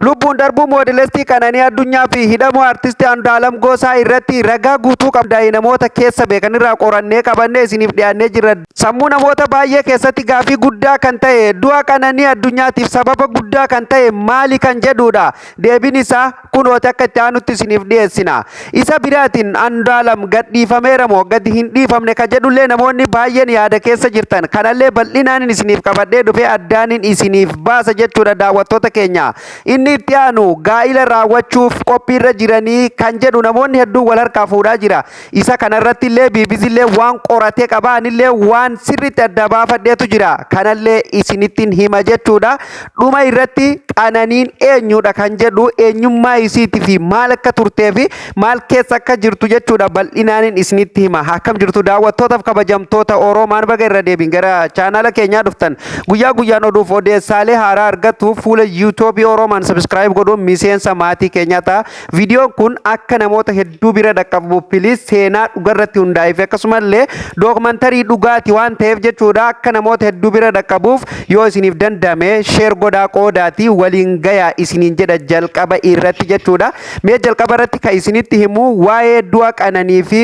Lubbuun darbuu moodelistii Qananii Addunyaa fi hidhamuu artistii Andu'aalam Gosaa irratti ragaa guutuu qabdaa'e namoota keessa beekan irraa qorannee qabannee isiniif dhiyaannee jirra. Sammuu namoota baay'ee keessatti gaafii guddaa kan ta'e du'a Qananii Addunyaatiif sababa guddaa kan ta'e maali kan jedhudha. Deebiin isaa kunooti akka itti aanutti isiniif dhiyeessina. Isa biraatiin Andu'aalam gadhiifameera moo gad hin dhiifamne kan jedhullee namoonni baay'een yaada keessa jirtan. Kanallee bal'inaan isiniif qabadhee dhufee addaanin isiniif baasa jechuudha daawwattoota keenya. Inni itti aanu gaa'ila raawwachuuf qophiirra jiranii kan jedhu namoonni hedduun wal harkaa fuudhaa jira. Isa kanarratti illee BBC illee waan qoratee qaba anillee waan sirriitti adda baafadheetu jira. Kanallee isinittiin hima jechuudha. Dhuma irratti Qananiin eenyudha kan jedhu eenyummaa isiitii fi maal akka turtee fi maal keessa akka jirtu jechuudha bal'inaan isinitti hima. Akkam jirtu daawwattootaaf kabajamtoota Oromaan baga irra deebiin gara chaanala keenyaa dhuftan guyyaa guyyaan oduuf odeessaalee haaraa argatuuf fuula YouTube Oromaan subscribe godhuun miseensa maatii keenyaa ta'a. Viidiyoon kun akka namoota hedduu bira dhaqqabu please seenaa dhugaarratti hundaa'ee fi akkasumallee dookumantarii dhugaati waan ta'eef jechuudha akka namoota hedduu bira dhaqqabuuf yoo isiniif danda'ame sheer godhaa qoodaati waliin gayaa isiniin jedha jalqaba irratti jechuudha. Mee jalqaba irratti kan isinitti himu waa'ee du'a Qananii fi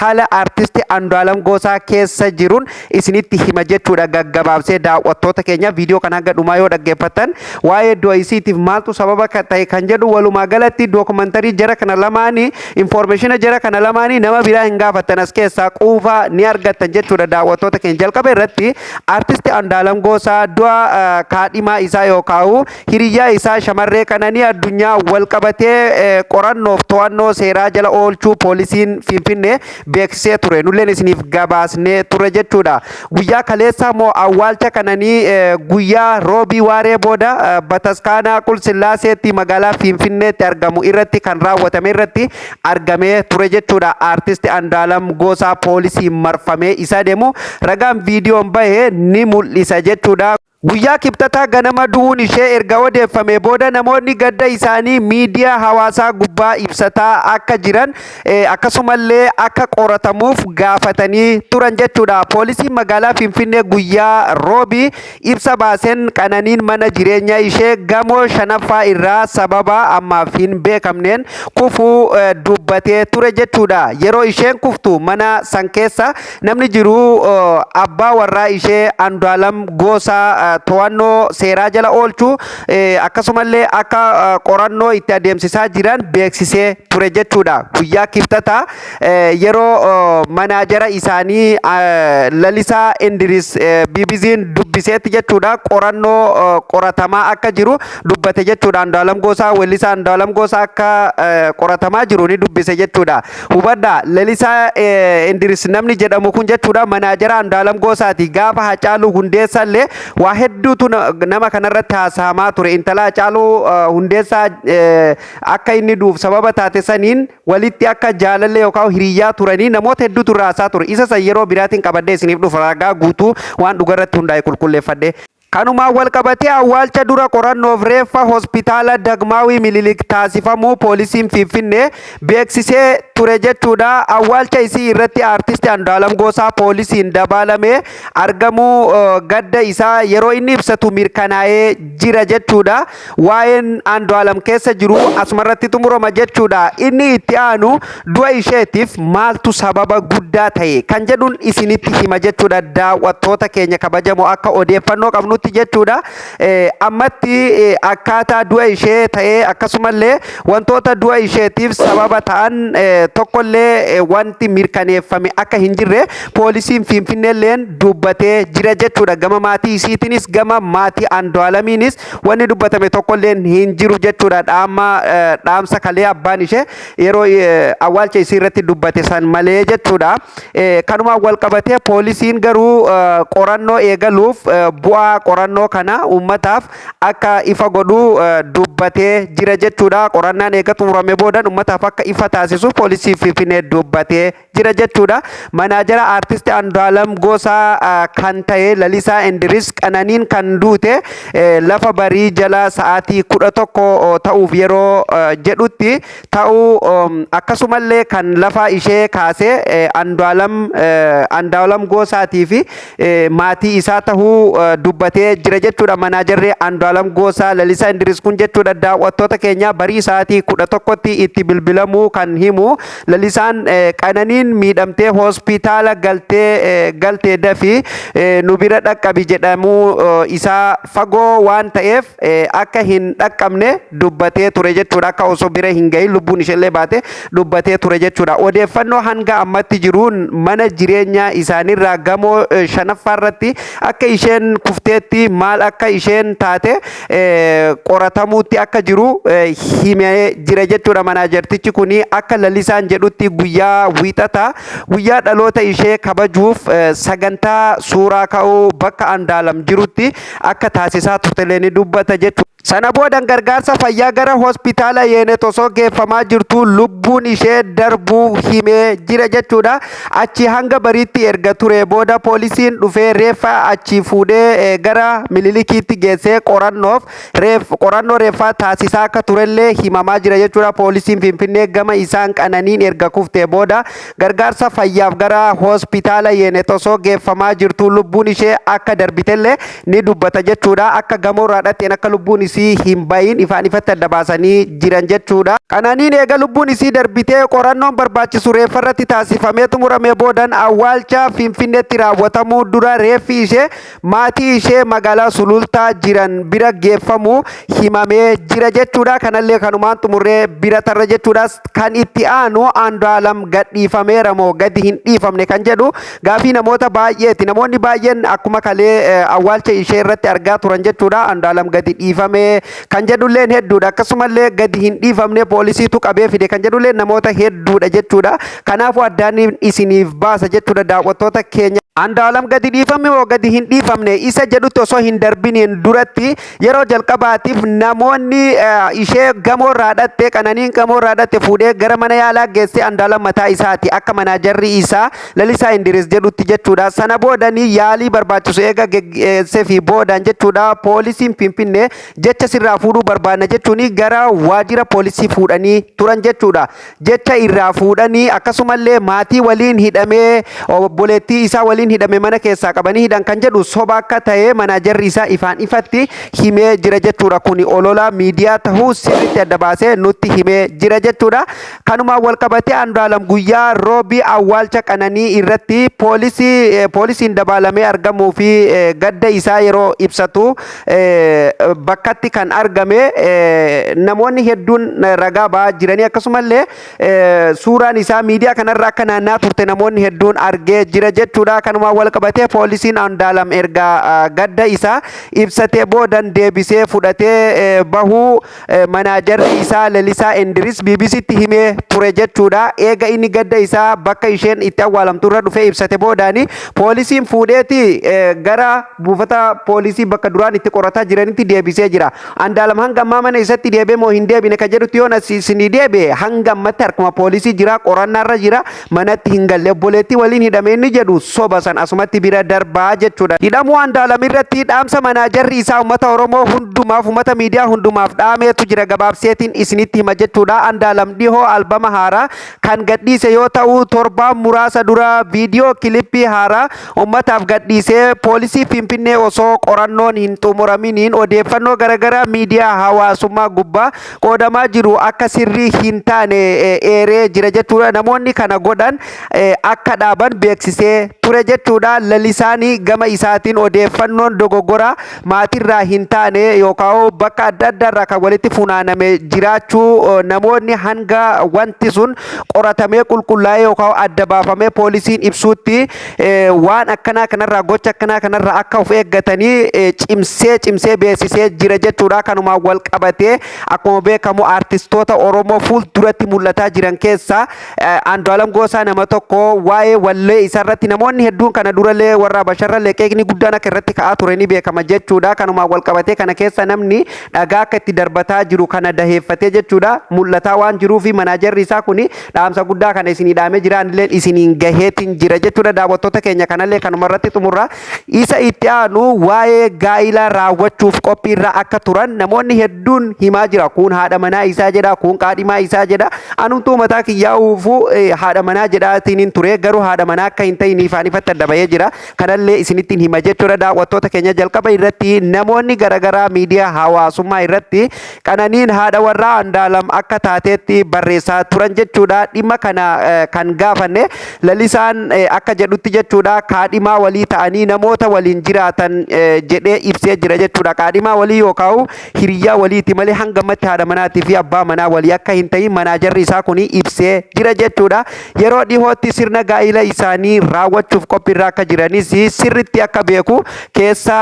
haala artistii Andu'aalam Gosaa keessa jiruun isinitti hima jechuudha gaggabaabsee daawwattoota keenya viidiyoo kana hanga dhumaa yoo dhaggeeffattan waa'ee du'a isiitiif maaltu sababa ta'e kan jedhu walumaa galatti dookumantarii jara kana lamaanii informaationa jara kana lamaanii nama biraa hin gaafattan as keessaa quufaa ni argattan jechuudha daawwattoota keenya. Jalqaba irratti artistii Andu'aalam Gosaa du'a kaadhimaa isaa yookaan hiriyyaa isaa shamarree Qananii Addunyaa wal qabatee qorannoof to'annoo seeraa jala oolchuu poolisiin Finfinnee beeksisee ture. Nulleen isiniif gabaasnee ture jechuudha. Guyyaa kaleessaa moo awwaalcha Qananii guyyaa roobii waaree booda Bataskaanaa Qulsillaaseetti magaalaa Finfinneetti argamu irratti kan raawwatame irratti argamee ture jechuudha. Artistii Andu'aalam Gosaa poolisiin marfamee isa deemu ragaan viidiyoon bahee ni mul'isa jechuudha. Guyyaa kibxataa ganama du'uun ishee erga odeeffame booda namoonni gadda isaanii miidiyaa hawaasaa gubbaa ibsataa akka jiran akkasumallee akka qoratamuuf gaafatanii turan jechuudha. Poolisiin magaalaa Finfinnee guyyaa roobii ibsa baaseen Qananiin mana jireenyaa ishee gamoo shanaffaa irraa sababa ammaaf hin beekamneen kufuu dubbatee ture jechuudha. Yeroo isheen kuftu mana san keessa namni jiru abbaa warraa ishee Andu'aalam Gosaa to'annoo seeraa jala oolchuu akkasumallee akka qorannoo itti adeemsisaa jiran beeksisee ture jechuudha. Guyyaa kibxataa yeroo manaajara isaanii Lalisaa Indiris BBC'n dubbiseetti jechuudha qorannoo qoratamaa akka jiru dubbate jechuudha. Andu'aalam Gosaa weellisaa Andu'aalam Gosaa akka qoratamaa jiru ni dubbise jechuudha. Hubadhaa Lalisaa Indiris namni jedhamu kun jechuudha manaajara Andu'aalam Gosaati. Gaafa Hacaaluu Hundeessaa illee waa hedduutu nama kanarratti haasa'amaa ture. Intala Hacaaluu Hundeessaa akka inni duuf sababa taate saniin walitti akka jaalallee yookaan hiriyyaa turanii namoota hedduutu raasaa ture. Isa san yeroo biraatiin qabadhee isiniif dhufa ragaa guutuu waan dhugarratti hundaa'e qulqulleeffadhe. Kanumaan wal qabatee awwaalcha dura qorannoof reeffa hospitaala Dagmaawii Minilik taasifamuu poolisiin Finfinnee beeksisee ture jechuudha. Awwaalcha isii irratti artistii Andu'aalam Gosaa poolisiin dabalamee argamuu gadda isaa yeroo inni ibsatu mirkanaa'ee jira jechuudha. Waa'een Andu'aalam keessa jiru asumarratti xumurama jechuudha. Inni itti aanu du'a isheetiif maaltu sababa guddaa ta'e kan jedhuun isinitti hima jechuudha daawwattoota keenya kabajamoo akka odeeffannoo qabnu jechuudha. Ammatti akkaataa du'a ishee ta'ee akkasumallee wantoota du'a isheetiif sababa ta'an tokkollee wanti mirkaneeffame akka hin jirre poolisiin Finfinneelleen dubbatee jira jechuudha. Gama maatii isiitiinis gama maatii Andu'aalamiinis wanni dubbatame tokkollee hin jiru jechuudha. Dhaamsa kalee abbaan ishee yeroo awwaalcha isii irratti dubbate san malee jechuudha. Kanumaan wal qabatee poolisiin garuu qorannoo eegaluuf bu'aa qorannoo kana ummataaf akka ifa godhu dubbatee jira jechuudha. Qorannaan eega xumurame booda ummataaf akka ifa taasisu poolisii Finfinnee dubbatee jira jechuudha. Manaajara artistii Andu'aalam Gosaa kan ta'e Lalisaa Indiris Qananiin kan duute lafa barii jala sa'aatii 11 ta'uuf yeroo jedhutti ta'uu akkasumallee kan lafa ishee kaasee Andu'aalam Gosaatii fi maatii isaa ta'uu dubbatee dubbatee jira jechuudha manaajarri Andu'aalam Goosaa Lalisaa Indiris kun jechuudha. Daawwattoota keenya barii sa'aatii 11tti itti bilbilamuu kan himu Lalisaan Qananiin miidhamtee hospitaala galtee dafi nu bira dhaqqabi jedhamuu isaa fagoo waan ta'eef akka hin dhaqqabne dubbatee ture jechuudha. Akka osoo bira hin gahin lubbuun isheellee baate dubbatee ture jechuudha. Odeeffannoo hanga ammatti jiruun mana jireenyaa isaaniirraa gamoo shanaffaarratti akka isheen kufteetti maal akka isheen taate qoratamuutti akka jiru himee jira jechuudha. Manaajartichi kuni akka Lalisaan jedhutti guyyaa wiixataa guyyaa dhaloota ishee kabajuuf sagantaa suuraa ka'uu bakka Andu'aalam jirutti akka taasisaa turte ni dubbata jechuudha. Sana boodan gargaarsa fayyaa gara hospitaala Yeenet osoo geeffamaa jirtu lubbuun ishee darbuu himee jira jechuudha. Achi hanga bariitti erga ture booda poolisiin dhufee reeffa achi fuudhee gara Minilikiitti geessee qorannoo reeffaa taasisaa akka turellee himamaa jira jechuudha. Poolisiin Finfinnee gama isaan Qananiin erga kuftee booda gargaarsa fayyaaf gara hospitaala Yeenet osoo geeffamaa jirtu lubbuun ishee akka darbitellee ni dubbata jechuudha. Akka gamoorraa dhatteen akka lubbuun isii hin bahin ifaan ifatti adda baasanii jiran jechuudha. Qananiin eega lubbuun isii darbitee qorannoon barbaachisu reeffarratti taasifamee xumuramee boodan awwaalcha Finfinneetti raawwatamuu dura reeffi ishee maatii ishee magaalaa Sulultaa jiran bira geeffamuu himamee jira jechuudha. Kanallee kanumaan xumurree bira tarra jechuudha. Kan itti aanu Andu'aalam gadhiifameera moo gadi hin dhiifamne kan jedhu gaafii namoota baay'eeti. Namoonni baay'een akkuma kalee awwaalcha ishee irratti argaa turan jechuudha. Andu'aalam gadi dhiifame kan jedhulleen hedduudha. Akkasumallee gadi hin dhiifamne poolisiitu qabee fide kan jedhulleen namoota hedduudha jechuudha. Kanaafuu addaan isiniif baasa jechuudha daawwattoota keenya. Andu'aalam gadi dhiifame moo gadi hin dhiifamne isa jedhutti osoo hin darbiniin duratti yeroo jalqabaatiif namoonni ishee gamoorraa dhatte Qananiin gamoorraa dhatte fuudhee gara mana yaalaa geesse Andu'aalam mataa isaati akka manaajarri isaa Lalisaa Indiris jedhutti jechuudha. Sana boodanii yaalii barbaachisu eega geggeessee fi boodaan jechuudha poolisiin Finfinnee jecha sirraa fuudhuu barbaadna jechuun gara waajjira poolisii fuudhanii turan jechuudha. Jecha irraa fuudhanii akkasumallee maatii waliin hidhamee obboleettii isaa waliin hidhame mana keessaa qabanii hidhan kan jedhu soba akka ta'e manaajarri isaa ifaan ifatti himee jira jechuudha. Kuni olola miidiyaa tahuu sirriitti adda baasee nutti himee jira jechuudha. Kanumaan wal qabatee Andu'aalam guyyaa roobii awwaalcha Qananii irratti poolisiin dabalamee argamuu fi gadda isaa yeroo ibsatu bakkatti kan argame namoonni hedduun ragaa ba'aa jiranii akkasumallee suuraan isaa miidiyaa kanarra akka naannaa turte namoonni hedduun argee jira jechuudha. Kanumaan wal qabatee poolisiin Andu'aalam erga gadda isaa ibsatee boodan deebisee fudhatee bahuu manaajarri isaa Lalisaa Indiris BBCtti himee ture jechuudha. Eega inni gadda isaa bakka isheen itti awwaalamtu irra dhufee ibsate boodaani poolisiin fuudheeti gara buufata poolisii bakka duraan itti qorataa jiranitti deebisee jira. Andu'aalam hanga ammaa mana isatti deebee moo hin deebine kan jedhutti yoo isinii deebi'e hanga ammatti harkuma poolisii jira qorannaarra jira manatti hin galle obboleettii waliin hidhame inni jedhu soba san asumatti bira darbaa jechuudha. Hidhamuu Andu'aalam irratti dhaamsa manaajarri isaa uummata Oromoo hundumaaf uummata miidiyaa hundumaaf dhaameetu jira gabaabseetiin isinitti hima jechuudha. Andu'aalam dhihoo albama haaraa kan gadhiise yoo ta'u torbaan muraasa dura viidiyoo kilippii haaraa uummataaf gadhiisee poolisii Finfinnee osoo qorannoon hin xumuraminiin odeeffannoo garaagaraa miidiyaa hawaasummaa gubbaa qoodamaa jiru akka sirrii hin taane eeree jira jechuudha. Namoonni kana godhan akka dhaaban beeksisee ture jechuudha. Lalisaanii gama isaatiin odeeffannoon dogoggora maatirraa hin taane yookaan bakka adda addaarraa kan walitti funaaname jiraachuu namoonni hanga wanti sun qoratamee qulqullaa'ee yookaan adda baafamee poolisiin ibsuutti waan akkanaa kanarraa gocha akkanaa kanarraa akka of eeggatanii cimsee beeksisee jira jechuudha. Kanumaan wal qabatee akkuma beekamu artistoota Oromoo fuulduratti mul'ataa jiran keessaa Andu'aalam Goosaa nama tokko waa'ee wallee isarratti namoonni hedduun kana durallee warra basharrallee qeeqni guddaan akka irratti ka'aa ture ni beekama jechuudha. Kanumaan wal qabatee kana keessa namni dhagaa akka itti darbataa jiru kana daheeffatee jechuudha mul'ataa waan jiruu fi manaajarri isaa kuni dhaamsa guddaa kana isinii dhaamee jiraanillee isiniin gaheetiin jira jechuudha. Daawwattoota keenya kanallee kanuma irratti xumurra. Isa itti aanu waa'ee gaa'ila raawwachuuf qophiirra akka turan namoonni hedduun himaa jira. Kun haadha manaa isaa jedha, kun qaadhimaa isaa jedha. Anumtuu mataa kiyyaa'uufu haadha manaa jedhaatiin ture garuu haadha manaa akka hin ta'in ifaan ifatti irratti adda jira. Kanallee isinittiin hima jechuudha daawwattoota keenya. Jalqaba irratti namoonni garaagaraa miidiyaa hawaasummaa irratti Qananiin haadha warraa Andu'aalam akka taateetti barreessaa turan jechuudha. Dhimma kana kan gaafanne lalisaan akka jedhutti jechuudha kaadhimaa walii ta'anii namoota waliin jiraatan jedhee ibsee jira jechuudha. Kaadhimaa walii yookaan hiriyaa waliiti malee hangamatti haadha manaatii fi abbaa manaa walii akka hin ta'in manaajarri isaa kun ibsee jira jechuudha. Yeroo dhihootti sirna gaa'ila isaanii raawwachuuf qophiirra akka jiranis sirritti akka beeku keessa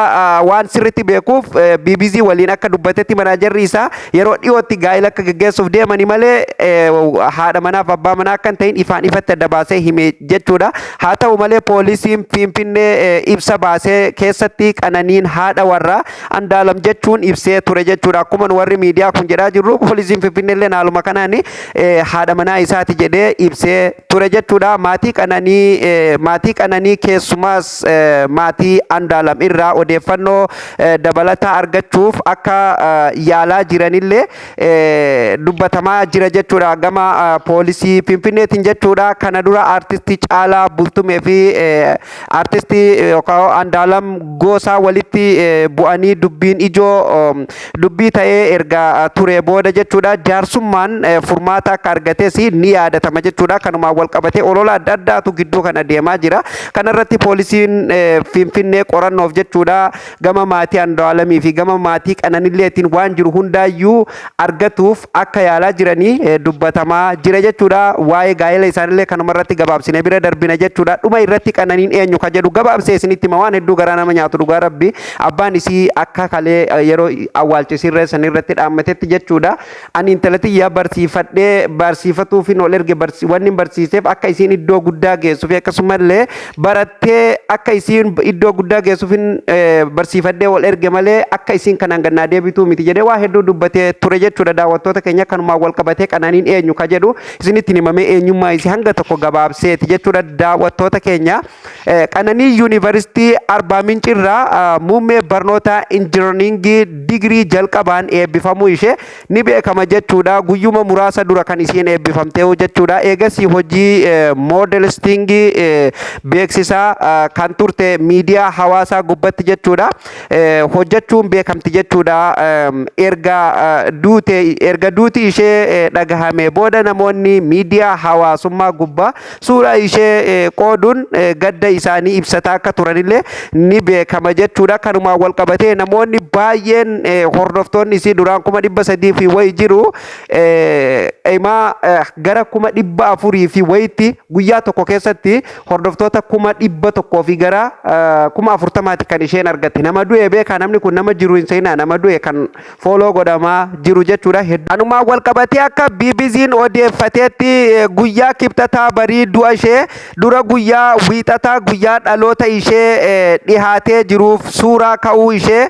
waan sirritti beekuuf BBC waliin akka dubbatetti manaajarri isaa yeroo dhihootti gaa'ila akka gaggeessuuf deemani malee haadha manaaf abbaa manaa akka hin ta'in ifaan ifatti adda baasee hime jechuudha. Haa ta'u malee poolisiin Finfinnee ibsa baasee keessatti Qananiin haadha warraa Andu'aalam jechuun ibsee ture jechuudha. Akkuma warri miidiyaa kun jedhaa jirru poolisiin Finfinnee illee haaluma kanaan haadha manaa isaati jedhee ibsee ture jechuudha. Maatii Qananii keessumaas maatii Andu'aalam irraa odeeffannoo dabalataa argachuuf akka yaalaa jiranillee dubbatamaa jira jechuudha gama poolisii Finfinneetiin jechuudha. Kana dura artistii Caalaa Bultumee fi artistii yookaan Andu'aalam Goosaa walitti bu'anii dubbiin ijoo dubbii ta'ee erga ture booda jechuudha. Jaarsummaan furmaata akka argates ni yaadatama jechuudha. Kanumaan wal qabatee olola adda addaatu gidduu kana deemaa jira. Kanarratti poolisiin Finfinnee qorannoof jechuudha gama maatii Andu'aalamii fi gama maatii Qananiilleetiin waan jiru hundaayyuu argatuuf akka yaalaa jiranii dubbatamaa jira jechuudha. Waa'ee gaa'ela isaanillee kanumarratti gabaabsine bira darbina jechuudha. Dhuma irratti Qananiin eenyu ka jedhu gabaabsee isinitti hima. Waan hedduu garaa nama nyaatu dhugaa rabbi. Abbaan isii akka kalee yeroo awwaalchisirra sanirratti dhaammatetti jechuudha. Ani intalatiyyaa barsiifatuufin ol erge wanni barsiiseef akka isiin iddoo guddaa geessuuf akkasumallee barattee akka isiin iddoo guddaa geessuufin barsiifadhee ol erge malee akka isiin kanaan gannaa deebituu miti jedhee waa hedduu dubbatee ture jechuudha. Daawwattoota keenya kanumaan wal qabatee Qananiin eenyu ka jedhu isinitti himamee eenyummaa isii hanga tokko gabaabseeti jechuudha. Daawwattoota keenya Qananii yuunivarsiitii Arbaa Mincirraa muummee barnoota injiniringii digirii jalqabaan eebbifamuu ishee ni beekama jechuudha. Guyyuma muraasa dura kan isiin eebbifamtee jechuudha. Eegas hojii moodelistingii beeksisaa kan turte miidiyaa hawaasaa gubbatti jechuudha. Hojjechuun beekamti jechuudha. Erga duuti ishee dhagahame booda namoonni miidiyaa hawaasummaa gubbaa suuraa ishee qooduun gadda isaanii ibsataa akka turanillee ni beekama jechuudha. Kanumaan wal qabatee namoonni baay'een hordoftoonni isii duraan 300 fi wayi jiru gara 400 fi wayitti guyyaa tokko keessatti hordoftoota 100 fi gara 40 kan isheen argatte. Nama du'e beekaa namni kun nama jiru hin seenaa nama du'e kan fooloo godhamaa jiru jechuudha. Kanumaan wal qabatee akka BBC'n odeeffateetti guyyaa kibxataa barii du'a ishee dura guyyaa wiixataa guyyaa dhaloota ishee dhihaatee jiruuf suuraa ka'uu ishee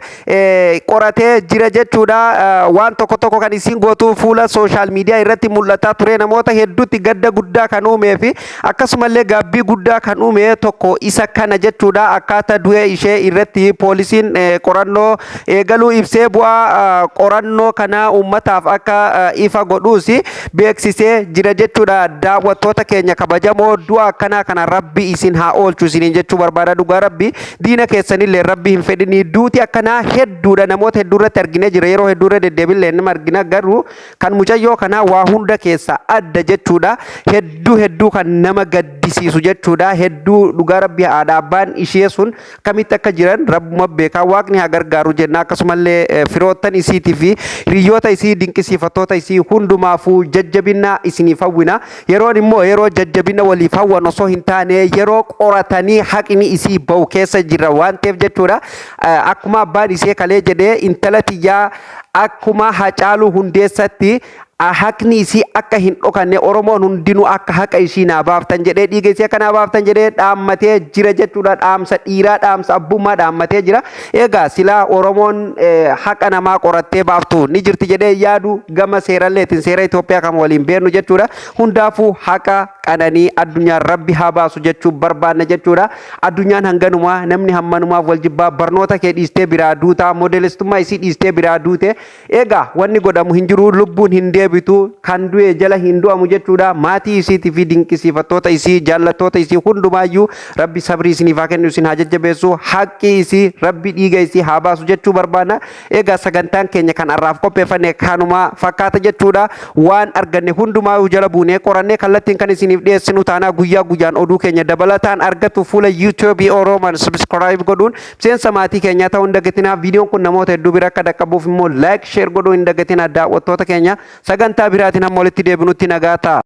qoratee jira jechuudha. Waan tokko kan isiin gootu fuula sooshaal miidiyaa irratti mul'ataa ture. Namoota hedduutti gadda guddaa kan uumee fi akkasumallee gaabbii guddaa kan uume tokko isa kana jechuudha. Akkaataa du'e ishee irratti poolisiin qorannoo eegaluu ibsee bu'aa qorannoo kana uummataaf akka ifa godhuus beeksisee jira jechuudha. Daawwattoota keenya kabajamoo du'a akkanaa kana rabbi isin haa oolchu isiniin jechuu barbaada. Dhugaa rabbi diina keessanillee rabbi hin fedhini. Duuti akkanaa hedduudha namoota hedduu irratti arginee jira. Yeroo hedduu irra deddeebillee nama argina garuu kan mucayyoo kanaa waa hunda keessa adda jechuudha. Hedduu kan nama gaddisiisu jechuudha. Hedduu dhugaa rabbi haadha abbaan ishee sun kamitti akka jiran rabbuma beekaa. Waaqni haa gargaaru jenna. Akkasumallee firoottan isiitii fi hiriyoota isii dinqisiifattoota isii hundumaafuu jajjabina isiniif hawwina. Yeroon immoo yeroo jajjabina waliif hawwan osoo hin taane yeroo qoratanii haqni isii bahu keessa jira waan ta'eef jechuudha. Akkuma abbaan ishee kalee jedhee intala tiyyaa akkuma Hacaaluu Hundeessatti haqni isii akka hin dhokanne Oromoon hundinuu akka haqa ishii naa baaftan jedhee dhiiga isii akka naa baaftan jedhee dhaammatee jira jechuudha. Dhaamsa dhiiraa dhaamsa abbummaa dhaammatee jira. Egaa silaa Oromoon haqa namaa qorattee baaftu ni jirti jedhee yaadu gama seeralleetiin seera Itoophiyaa kan waliin beenu jechuudha. Hundaafuu haqa Qananii addunyaan rabbi haa baasu jechuu barbaanna jechuudha. Addunyaan hanganumaa namni hammanumaaf wal jibbaa barnoota kee dhiistee biraa duutaa moodelistummaa isii dhiistee biraa duute egaa wanni godhamu hin jiru lubbuun hin deebi'u. deebitu kan du'e jala hin du'amu jechuudha. Maatii isiitii fi dinqisiifattoota isii jaallattoota isii hundumaayyuu rabbi sabrii isiniif haa kennu, isin haa jajjabeessu, haqqi isii rabbi dhiiga isii haa baasu jechuu barbaanna. Egaa sagantaan keenya kan har'aaf qopheeffanne kanuma fakkaata jechuudha. Waan arganne hundumaa jala buunee qorannee kallattiin kan isiniif dhiyeessinu taanaa guyyaa guyyaan oduu keenya dabalataan argatu fuula YouTube Oromaan subscribe godhuun miseensa maatii keenyaa ta'uu hin dagatinaa. Viidiyoon kun namoota hedduu bira akka dhaqqabuuf immoo like share godhuu hin dagatinaa. Daawwattoota keenya sagantaa biraatiin hamma walitti deebinutti nagaa ta'a.